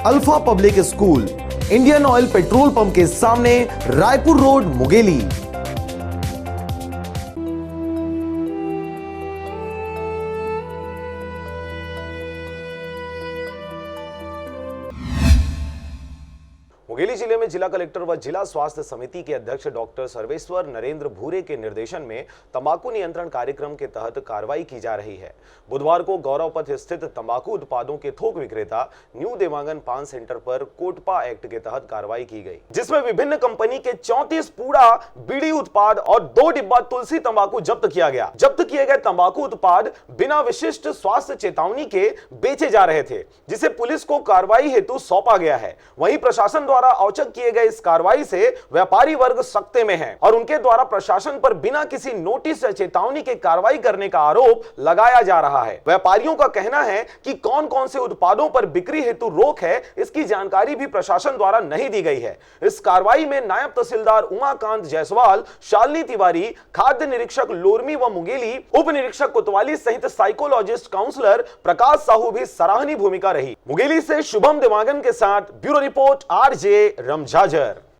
Alpha public school, Indian oil petrol pump के सामने, Raipur road, Mungeli. Mungeli जिले में जिला कलेक्टर व जिला स्वास्थ्य समिति के अध्यक्ष डॉक्टर सर्वेश्वर नरेंद्र भूरे के निर्देशन में तंबाकू नियंत्रण कार्यक्रम के तहत कार्रवाई की जा रही है। बुधवार को गौरव पथ स्थित तंबाकू उत्पादों के थोक विक्रेता न्यू देवांगन पान सेंटर पर कोटपा एक्ट के तहत कार्रवाई की गई, जिसमें विभिन्न कंपनी के 34 पूड़ा बीड़ी उत्पाद और 2 डिब्बा तुलसी तंबाकू जब्त किया गया। जब्त किए गए तंबाकू उत्पाद बिना विशिष्ट स्वास्थ्य चेतावनी के बेचे जा रहे थे, जिसे पुलिस को कार्रवाई हेतु सौंपा गया है। वहीं प्रशासन द्वारा औचक किए गए इस कार्रवाई से व्यापारी वर्ग सख्ते में है और उनके द्वारा प्रशासन पर बिना किसी नोटिस या चेतावनी के कार्रवाई करने का आरोप लगाया जा रहा है। व्यापारियों का कहना है कि कौन कौन से उत्पादों पर बिक्री हेतु रोक है, इसकी जानकारी भी प्रशासन द्वारा नहीं दी गई है। इस कार्रवाई में नायब तहसीलदार उमाकांत जायसवाल, शालिनी तिवारी, खाद्य निरीक्षक लोरमी व मुंगेली, उप निरीक्षक कोतवाली सहित साइकोलॉजिस्ट काउंसलर प्रकाश साहू भी सराहनीय भूमिका रही। मुंगेली से शुभम देवांगन के साथ ब्यूरो रिपोर्ट RJ रमजाजर।